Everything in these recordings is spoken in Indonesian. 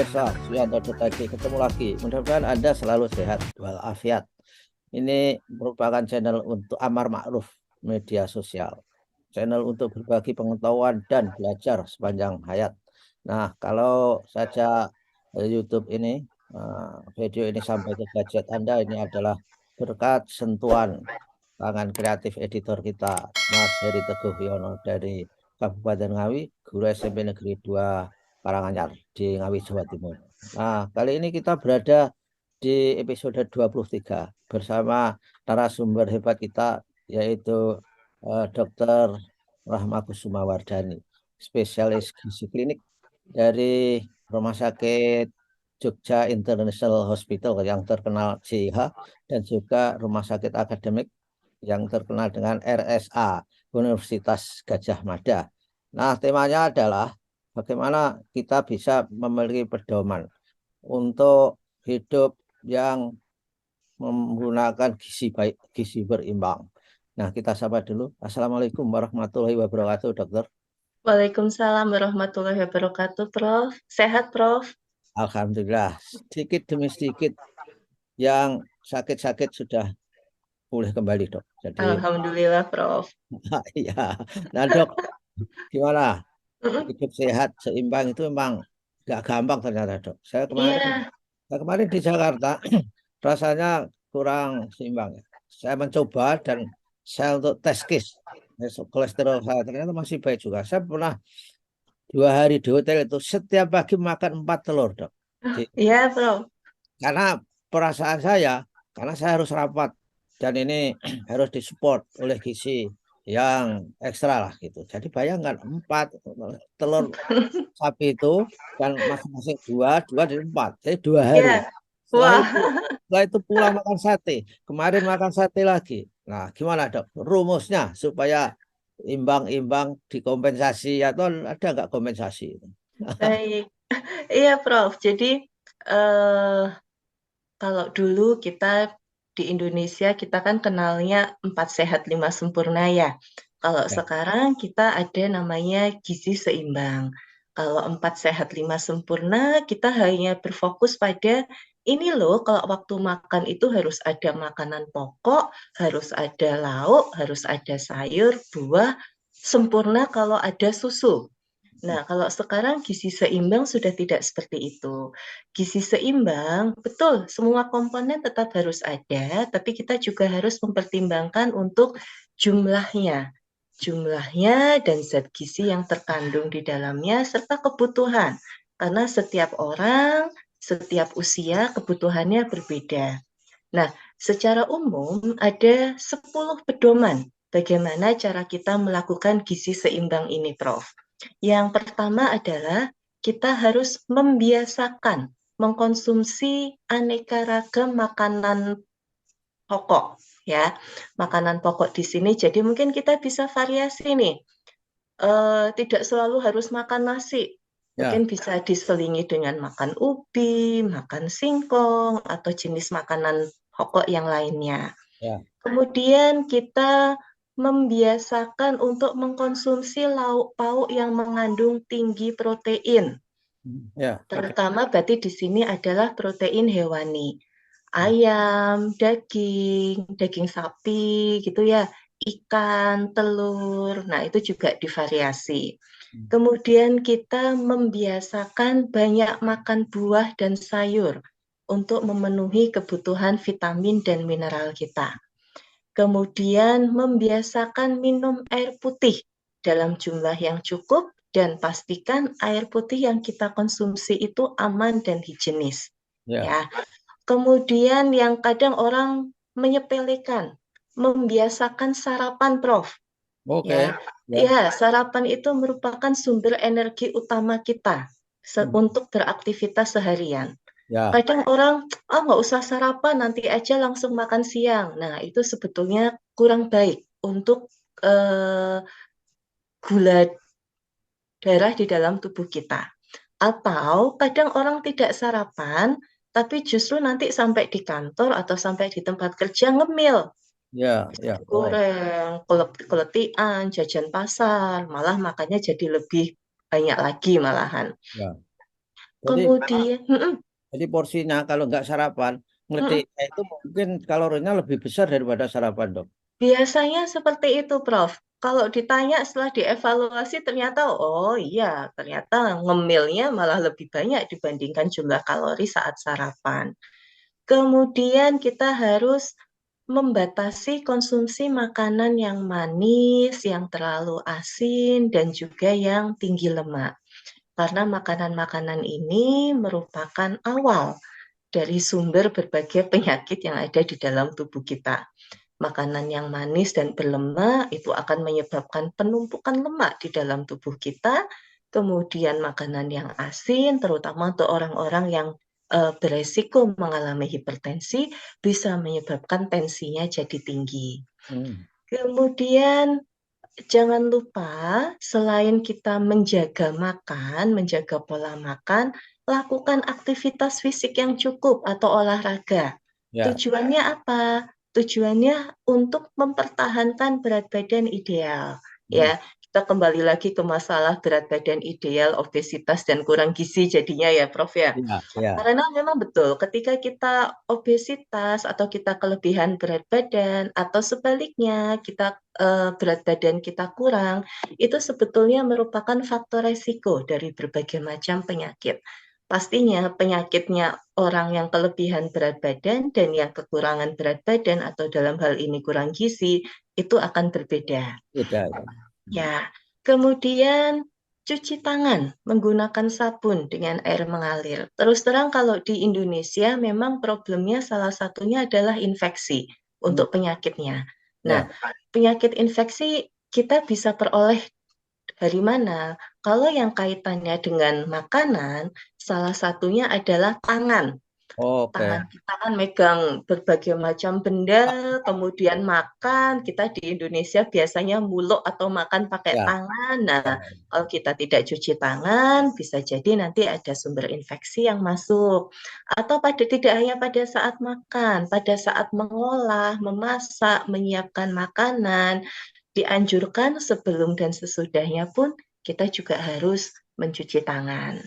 Pemirsa, Suyanto tadi ketemu lagi. Mudah-mudahan Anda selalu sehat walafiat. Ini merupakan channel untuk amar ma'ruf media sosial. Channel untuk berbagi pengetahuan dan belajar sepanjang hayat. Nah, kalau saja YouTube ini, video ini sampai ke gadget Anda, ini adalah berkat sentuhan tangan kreatif editor kita, Mas Heri Teguh Yono dari Kabupaten Ngawi, guru SMP Negeri 2 Karanganyar di Ngawi, Jawa Timur. Nah, kali ini kita berada di episode 23 bersama narasumber hebat kita, yaitu Dr. Rahma Kusuma Wardani, spesialis gizi klinik dari Rumah Sakit Jogja International Hospital yang terkenal JIH, dan juga Rumah Sakit Akademik yang terkenal dengan RSA, Universitas Gajah Mada. Nah, temanya adalah bagaimana kita bisa memiliki pedoman untuk hidup yang menggunakan gizi baik, gizi berimbang. Nah, kita sapa dulu. Assalamualaikum warahmatullahi wabarakatuh, dokter. Waalaikumsalam warahmatullahi wabarakatuh, Prof. Sehat, Prof? Alhamdulillah, sedikit demi sedikit yang sakit-sakit sudah pulih kembali, dok. Jadi, Alhamdulillah, Prof. iya. Nah, dok, gimana? Mm-mm. Hidup sehat, seimbang itu memang gak gampang ternyata, dok. Iya, Saya kemarin di Jakarta, rasanya kurang seimbang, ya. Saya mencoba dan saya untuk tes kis, kolesterol saya ternyata masih baik juga. Saya pernah 2 hari di hotel itu setiap pagi makan 4 telur, dok. iya, Prof. Karena perasaan saya, karena saya harus rapat dan ini harus disupport oleh gizi yang ekstra lah gitu. Jadi bayangkan 4 telur sapi itu dan masing-masing dua, dua dan 4. Jadi 2 hari. Iya, Setelah wah. itu, setelah itu pulang makan sate. Kemarin makan sate lagi. Nah, gimana, dok? Rumusnya supaya imbang-imbang dikompensasi atau ada nggak kompensasi itu? Baik. Iya, Prof. Jadi, eh, kalau dulu kita di Indonesia, kita kan kenalnya 4 sehat 5 sempurna ya. Kalau Ya, sekarang kita ada namanya gizi seimbang. Kalau 4 sehat 5 sempurna, kita hanya berfokus pada ini loh, kalau waktu makan itu harus ada makanan pokok, harus ada lauk, harus ada sayur, buah, sempurna kalau ada susu. Nah, kalau sekarang gizi seimbang sudah tidak seperti itu. Gizi seimbang, betul, semua komponen tetap harus ada, tapi kita juga harus mempertimbangkan untuk jumlahnya. Jumlahnya dan zat gizi yang terkandung di dalamnya, serta kebutuhan. Karena setiap orang, setiap usia, kebutuhannya berbeda. Nah, secara umum ada 10 pedoman bagaimana cara kita melakukan gizi seimbang ini, Prof. Yang pertama adalah kita harus membiasakan mengkonsumsi aneka ragam makanan pokok, ya. Makanan pokok di sini jadi mungkin kita bisa variasi nih. Tidak selalu harus makan nasi. Mungkin ya, bisa diselingi dengan makan ubi, makan singkong, atau jenis makanan pokok yang lainnya. ya, Kemudian kita membiasakan untuk mengkonsumsi lauk pauk yang mengandung tinggi protein. ya, oke. Terutama berarti di sini adalah protein hewani. Ayam, daging, daging sapi gitu ya, ikan, telur. Nah, itu juga divariasi. Kemudian kita membiasakan banyak makan buah dan sayur untuk memenuhi kebutuhan vitamin dan mineral kita. Kemudian membiasakan minum air putih dalam jumlah yang cukup dan pastikan air putih yang kita konsumsi itu aman dan higienis. Ya, Ya. Kemudian yang kadang orang menyepelekan, membiasakan sarapan, Prof. oke. Ya. Ya. Ya, sarapan itu merupakan sumber energi utama kita untuk beraktivitas seharian. Ya, Kadang orang, nggak usah sarapan, nanti aja langsung makan siang. Nah, itu sebetulnya kurang baik untuk eh, gula darah di dalam tubuh kita. Atau kadang orang tidak sarapan, tapi justru nanti sampai di kantor atau sampai di tempat kerja ngemil. ya, Bisa ya. Oh, digoreng, keletian, jajan pasar, malah makannya jadi lebih banyak lagi malahan. ya. Jadi, Kemudian, jadi porsinya kalau nggak sarapan, ngeledeknya itu mungkin kalorinya lebih besar daripada sarapan, dok. biasanya seperti itu, Prof. Kalau ditanya setelah dievaluasi ternyata, oh iya, ternyata ngemilnya malah lebih banyak dibandingkan jumlah kalori saat sarapan. Kemudian kita harus membatasi konsumsi makanan yang manis, yang terlalu asin, dan juga yang tinggi lemak. Karena makanan-makanan ini merupakan awal dari sumber berbagai penyakit yang ada di dalam tubuh kita. Makanan yang manis dan berlemak itu akan menyebabkan penumpukan lemak di dalam tubuh kita. Kemudian makanan yang asin, terutama untuk orang-orang yang beresiko mengalami hipertensi, bisa menyebabkan tensinya jadi tinggi. Hmm. Kemudian jangan lupa, selain kita menjaga makan, menjaga pola makan, lakukan aktivitas fisik yang cukup atau olahraga. Ya. Tujuannya apa? Tujuannya untuk mempertahankan berat badan ideal. Hmm. Ya, kita kembali lagi ke masalah berat badan ideal, obesitas dan kurang gizi jadinya ya, Prof ya. Ya, ya. Karena memang betul, ketika kita obesitas atau kita kelebihan berat badan atau sebaliknya kita berat badan kita kurang, itu sebetulnya merupakan faktor resiko dari berbagai macam penyakit. Pastinya penyakitnya orang yang kelebihan berat badan dan yang kekurangan berat badan atau dalam hal ini kurang gizi itu akan berbeda. Beda, ya. Ya, kemudian cuci tangan menggunakan sabun dengan air mengalir. Terus terang kalau di Indonesia memang problemnya salah satunya adalah infeksi Hmm. untuk penyakitnya. Nah, Ya. penyakit infeksi kita bisa peroleh dari mana? Kalau yang kaitannya dengan makanan, salah satunya adalah tangan. Oke. Tangan kita kan megang berbagai macam benda, kemudian makan, kita di Indonesia biasanya muluk atau makan pakai Ya, tangan. Nah, ya. kalau kita tidak cuci tangan, bisa jadi nanti ada sumber infeksi yang masuk. Atau tidak hanya pada saat makan, pada saat mengolah, memasak, menyiapkan makanan, dianjurkan sebelum dan sesudahnya pun kita juga harus mencuci tangan.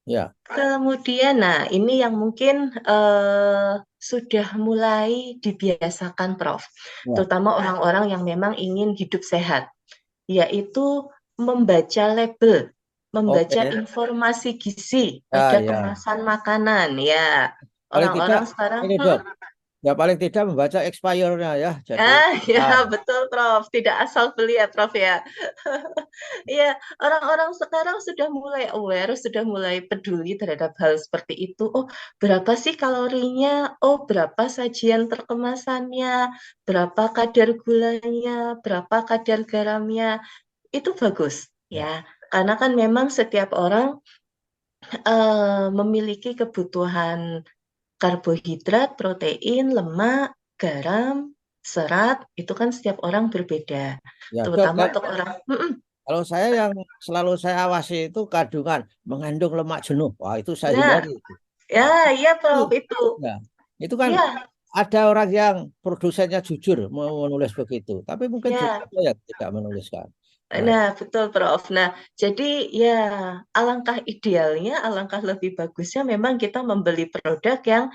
Ya. Kemudian, nah ini yang mungkin sudah mulai dibiasakan, Prof. Ya. Terutama orang-orang yang memang ingin hidup sehat, yaitu membaca label, membaca Oke. informasi gizi Ya, pada ya. kemasan makanan. Ya, Paling tidak, orang-orang sekarang, ini dok, ya paling tidak membaca expirednya ya. Jadi, ya ah, betul, Prof. Tidak asal beli ya, Prof ya. Iya, orang-orang sekarang sudah mulai aware, sudah mulai peduli terhadap hal seperti itu. Oh, berapa sih kalorinya? Oh, berapa sajian terkemasannya? Berapa kadar gulanya? Berapa kadar garamnya? Itu bagus, ya, ya. Karena kan memang setiap orang memiliki kebutuhan karbohidrat, protein, lemak, garam, serat, itu kan setiap orang berbeda. ya dok. Terutama untuk orang, Kalau saya yang selalu saya awasi itu kandungan mengandung lemak jenuh. Wah, itu saya nah, hindari itu. ya, Nah, iya itu, Prof, itu. ya, itu kan Ya, ada orang yang produsennya jujur mau menulis begitu, tapi mungkin juga ya. ada yang tidak menuliskan. Nah, Nah, betul Prof. Nah, jadi ya alangkah idealnya, alangkah lebih bagusnya memang kita membeli produk yang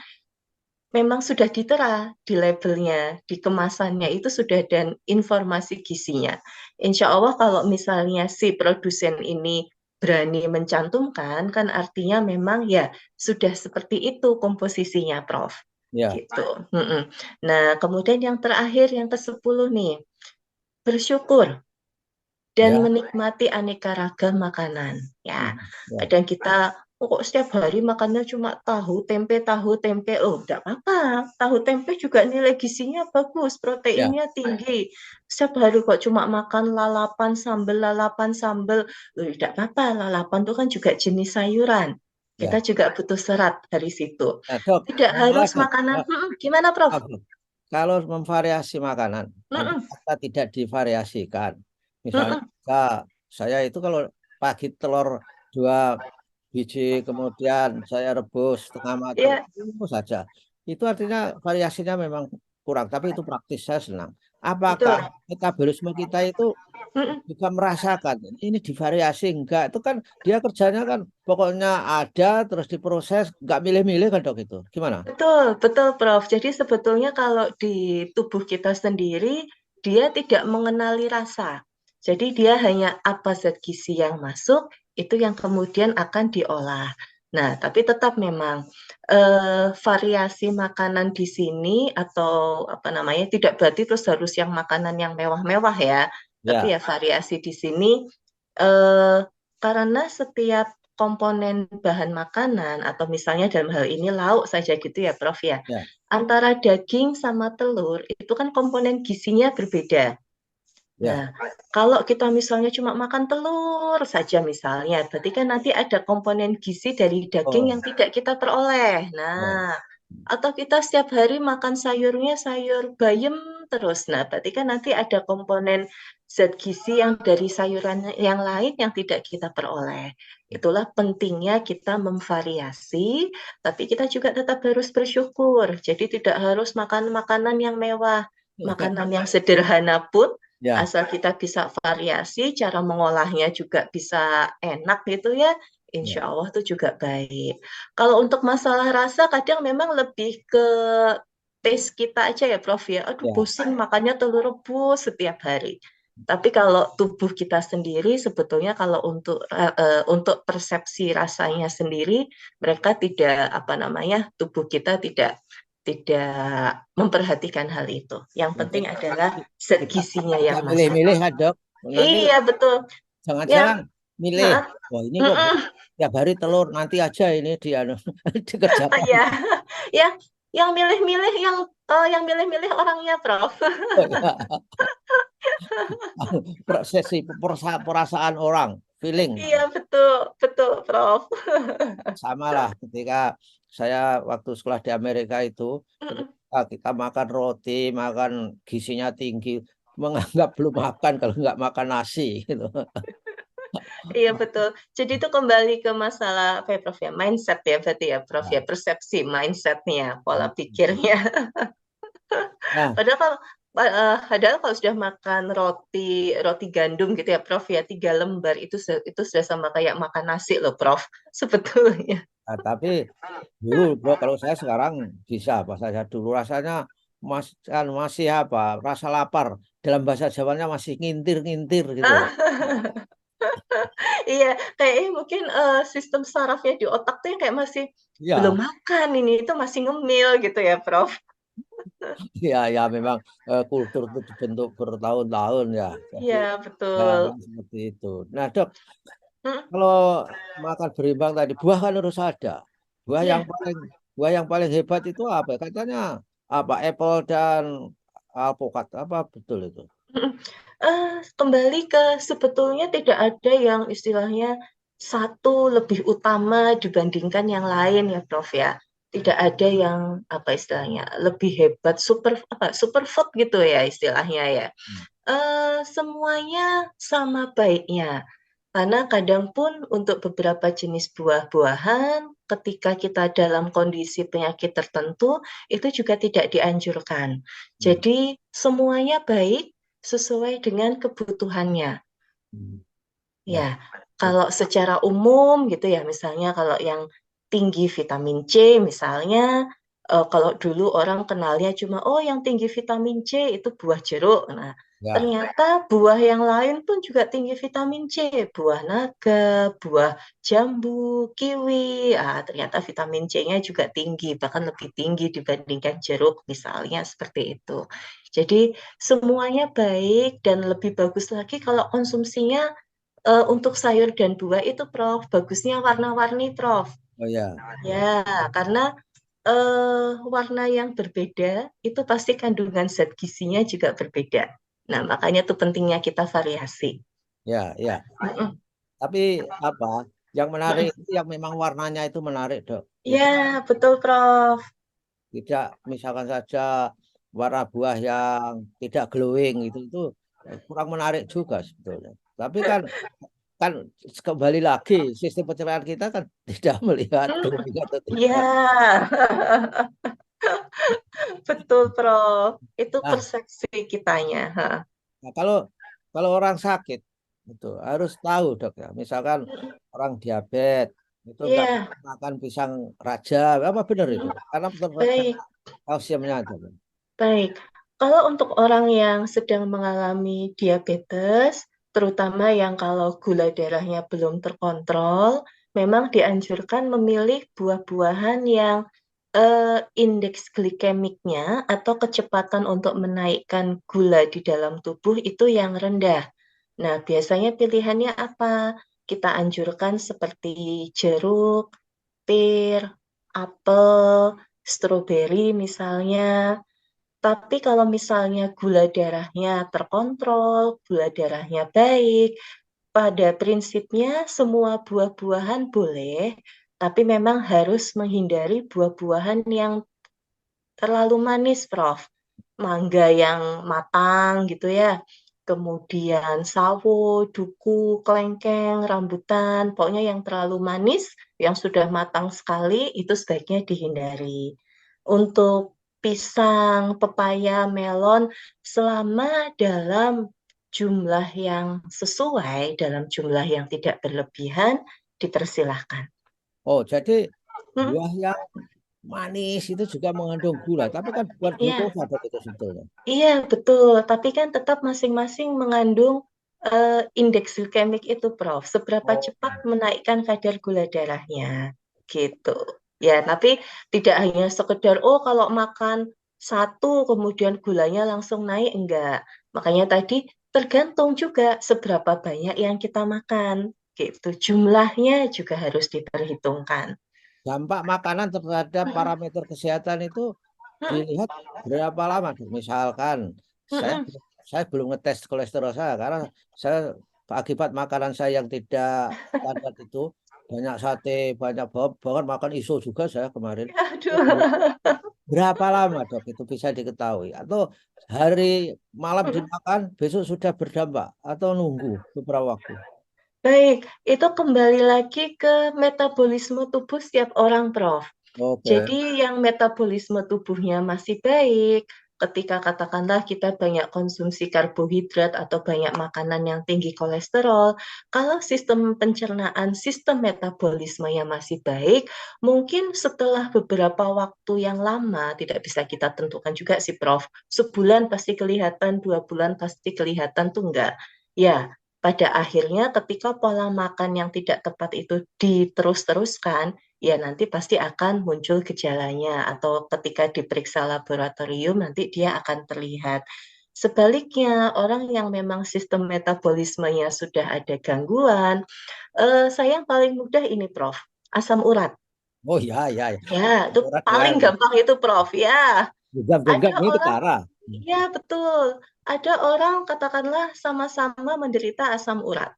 memang sudah ditera di labelnya, di kemasannya itu sudah ada informasi gizinya. Insya Allah kalau misalnya si produsen ini berani mencantumkan, kan artinya memang ya sudah seperti itu komposisinya, Prof. ya, Gitu. Nah, kemudian yang terakhir, yang ke-10 nih, bersyukur dan ya, menikmati aneka ragam makanan. Ya, ya, kadang kita kok setiap hari makannya cuma tahu tempe. Oh, enggak apa-apa. Tahu tempe juga nilai gizinya bagus, ya, proteinnya tinggi. Setiap hari kok cuma makan lalapan sambal. Oh, enggak apa-apa. Lalapan itu kan juga jenis sayuran. Kita ya. juga butuh serat dari situ. Nah, dok, Tidak boleh harus dok. makanan. Gimana, Prof? Oke. Kalau memvariasi makanan, andai Mm-mm, kata tidak divariasikan, misalnya mm-mm. saya itu kalau pagi telur 2 biji, kemudian saya rebus setengah matang, Ya, itu saja. Itu artinya variasinya memang kurang, tapi itu praktis, saya senang. apakah Betul. metabolisme kita itu Mm-mm. juga merasakan ini divariasi enggak? Itu kan dia kerjanya kan pokoknya ada terus diproses, nggak milih-milih kan dok itu. Gimana? Betul, betul, Prof. Jadi sebetulnya kalau di tubuh kita sendiri, dia tidak mengenali rasa. Jadi dia hanya apa zat gizi yang masuk, itu yang kemudian akan diolah. Nah, tapi tetap memang variasi makanan di sini atau apa namanya tidak berarti terus harus yang makanan yang mewah-mewah ya. Tapi Ya, ya variasi di sini eh, karena setiap komponen bahan makanan atau misalnya dalam hal ini lauk saja gitu ya Prof ya. ya. Antara daging sama telur itu kan komponen gizinya berbeda. Ya, Nah, kalau kita misalnya cuma makan telur saja misalnya, berarti kan nanti ada komponen gizi dari daging oh, yang tidak kita peroleh. ya, Nah, atau kita setiap hari makan sayurnya sayur bayam terus. Nah, berarti kan nanti ada komponen zat gizi yang dari sayuran yang lain yang tidak kita peroleh. Itulah pentingnya kita memvariasi, tapi kita juga tetap harus bersyukur. Jadi tidak harus makan makanan yang mewah, makanan yang sederhana pun ya, asal kita bisa variasi, cara mengolahnya juga bisa enak gitu ya, ya, insya Allah tuh juga baik. Kalau untuk masalah rasa, kadang memang lebih ke taste kita aja ya, Prof ya. Aduh, ya. pusing makannya telur rebus setiap hari. Tapi kalau tubuh kita sendiri, sebetulnya kalau untuk persepsi rasanya sendiri, mereka tidak apa namanya, tubuh kita tidak memperhatikan hal itu. Yang Ya, penting adalah zat tidak, gizinya yang tidak masuk. milih-milih kan dok. Nanti Iya betul. Ya, jangan-jangan milih. heeh, Wah ini kok mm-mm. tiap hari telur nanti aja ini dia dikerjakan. Ya, ya, yang milih-milih yang milih-milih orangnya, Prof. Oh, ya. Prosesi perasaan orang, feeling. Iya betul, betul, Prof. Sama lah ketika saya waktu sekolah di Amerika itu, Mm-mm. ketika kita makan roti, makan gizinya tinggi, menganggap belum makan kalau nggak makan nasi gitu. Iya betul. Jadi itu kembali ke masalah apa ya, Prof ya? Mindset ya berarti ya, Prof ya, Nah, persepsi mindsetnya, pola pikirnya. nah, Padahal kalau sudah makan roti roti gandum gitu ya, Prof ya, 3 lembar itu sudah sama kayak makan nasi loh, Prof. Sebetulnya. nah, tapi dulu bro, kalau saya sekarang bisa apa saja dulu rasanya masih apa rasa lapar dalam bahasa Jawanya masih ngintir-ngintir gitu. Iya, kayaknya mungkin sistem sarafnya di otak tuh yang kayak masih belum Ya, makan ini, itu masih ngemil gitu ya, Prof. ya, ya memang kultur itu dibentuk bertahun-tahun ya. Jadi Iya, ya betul. memang seperti itu. Nah dok, Mm, kalau makan berimbang tadi, buah kan harus ada. Buah yang iya. paling buah yang paling hebat itu apa? Katanya apa? Apple dan alpukat apa betul itu? Mm. Kembali ke sebetulnya tidak ada yang istilahnya satu lebih utama dibandingkan yang lain ya, Prof ya. Tidak ada yang apa istilahnya lebih hebat superfood gitu ya istilahnya ya. Hmm. Semuanya sama baiknya. Karena kadang pun untuk beberapa jenis buah-buahan, ketika kita dalam kondisi penyakit tertentu, itu juga tidak dianjurkan. Hmm. Jadi semuanya baik sesuai dengan kebutuhannya. Hmm. Ya, Ya. kalau secara umum gitu ya, misalnya kalau yang tinggi vitamin C, misalnya kalau dulu orang kenalnya cuma oh yang tinggi vitamin C itu buah jeruk. Nah, Ya. ternyata buah yang lain pun juga tinggi vitamin C, buah naga, buah jambu, kiwi. Ah, ternyata vitamin C-nya juga tinggi, bahkan lebih tinggi dibandingkan jeruk, misalnya seperti itu. Jadi semuanya baik dan lebih bagus lagi kalau konsumsinya untuk sayur dan buah itu, Prof, bagusnya warna-warni, Prof. Oh ya. Ya, karena warna yang berbeda itu pasti kandungan zat gizinya juga berbeda. Nah, makanya itu pentingnya kita variasi. Ya, ya. Mm-mm, Tapi apa? Yang menarik mm-mm. itu yang memang warnanya itu menarik, Dok. Itu Ya, betul, Prof. tidak misalkan saja warna buah yang tidak glowing itu kurang menarik juga sebetulnya. Tapi kan kan kembali lagi sistem pencernaan kita kan tidak melihat glowing atau Ya, tidak. betul Prof. Itu Nah, persepsi kitanya. Ha. nah, kalau orang sakit itu harus tahu dok ya. Misalkan orang diabetes itu nggak Iya, boleh makan pisang raja, apa benar itu? Karena baik, kalsiumnya ada. baik. Kalau untuk orang yang sedang mengalami diabetes, terutama yang kalau gula darahnya belum terkontrol, memang dianjurkan memilih buah-buahan yang indeks glikemiknya atau kecepatan untuk menaikkan gula di dalam tubuh itu yang rendah. Nah, biasanya pilihannya apa? Kita anjurkan seperti jeruk, pir, apel, stroberi misalnya. Tapi kalau misalnya gula darahnya terkontrol, gula darahnya baik, pada prinsipnya semua buah-buahan boleh, tapi memang harus menghindari buah-buahan yang terlalu manis, Prof. Mangga yang matang gitu ya. Kemudian sawo, duku, kelengkeng, rambutan, pokoknya yang terlalu manis, yang sudah matang sekali, itu sebaiknya dihindari. Untuk pisang, pepaya, melon, selama dalam jumlah yang sesuai, dalam jumlah yang tidak berlebihan, dipersilahkan. Oh, jadi Hmm, buah yang manis itu juga mengandung gula, tapi kan bukan ya. glukosa dok itu sebetulnya. Iya, betul. Tapi kan tetap masing-masing mengandung indeks glikemik itu, Prof. Seberapa Oh, cepat menaikkan kadar gula darahnya, gitu. Ya, tapi tidak hanya sekedar, oh kalau makan satu kemudian gulanya langsung naik, enggak. Makanya tadi tergantung juga seberapa banyak yang kita makan, gitu. Jumlahnya juga harus diperhitungkan. dampak makanan terhadap Mm-mm, parameter kesehatan itu mm-mm, dilihat berapa lama dok? Misalkan saya mm-mm. saya belum ngetes kolesterol saya karena saya akibat makanan saya yang tidak standar itu banyak sate, banyak bahkan makan iso juga saya kemarin. Aduh. Berapa lama dok itu bisa diketahui? Atau hari malam dimakan besok sudah berdampak atau nunggu beberapa waktu? Baik, itu kembali lagi ke metabolisme tubuh setiap orang, Prof. Oke, Jadi yang metabolisme tubuhnya masih baik, ketika katakanlah kita banyak konsumsi karbohidrat atau banyak makanan yang tinggi kolesterol, kalau sistem pencernaan, sistem metabolismenya masih baik, mungkin setelah beberapa waktu yang lama, tidak bisa kita tentukan juga sih, Prof. Sebulan pasti kelihatan, 2 bulan pasti kelihatan tuh enggak. Ya, pada akhirnya ketika pola makan yang tidak tepat itu diterus-teruskan, ya nanti pasti akan muncul gejalanya atau ketika diperiksa laboratorium nanti dia akan terlihat. Sebaliknya, orang yang memang sistem metabolismenya sudah ada gangguan, saya yang paling mudah ini Prof, asam urat. oh ya ya ya. Ya, itu Urat ya, paling gampang itu Prof. Ya, ada genggam-genggam itu orang, parah. ya betul, ada orang katakanlah sama-sama menderita asam urat.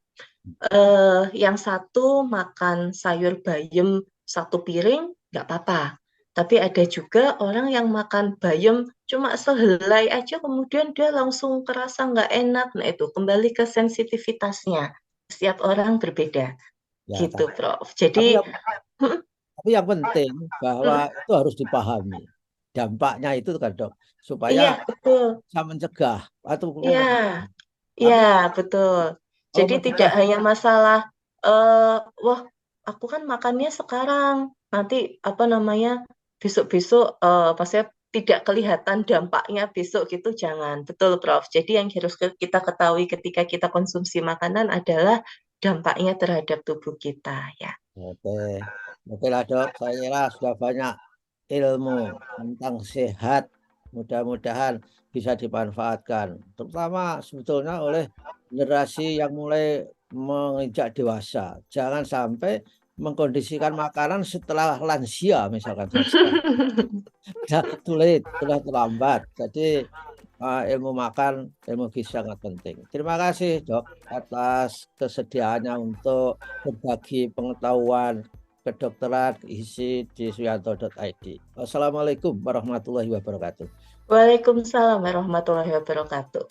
Yang satu makan sayur bayam 1 piring, nggak apa-apa. Tapi ada juga orang yang makan bayam cuma sehelai aja, kemudian dia langsung kerasa nggak enak. Nah itu kembali ke sensitivitasnya. Setiap orang berbeda, Ya, gitu, Prof. tapi Jadi, yang tapi yang penting bahwa itu harus dipahami dampaknya itu kan dok supaya iya betul, bisa mencegah atau iya, iya tapi betul. kalau Jadi tidak mencegah hanya masalah, eh, wah, aku kan makannya sekarang, nanti apa namanya besok-besok pasti tidak kelihatan dampaknya besok gitu, jangan. Betul, Prof. Jadi yang harus kita ketahui ketika kita konsumsi makanan adalah dampaknya terhadap tubuh kita, ya. oke oke lah dok saya kira sudah banyak ilmu tentang sehat mudah-mudahan bisa dimanfaatkan terutama sebetulnya oleh generasi yang mulai menginjak dewasa jangan sampai mengkondisikan makanan setelah lansia misalkan saja sudah too late, sudah terlambat. Jadi ilmu makan, ilmu gizi sangat penting. Terima kasih dok atas kesediaannya untuk berbagi pengetahuan kedokteran gizi di suyanto.id. Wassalamualaikum warahmatullahi wabarakatuh. Waalaikumsalam warahmatullahi wabarakatuh.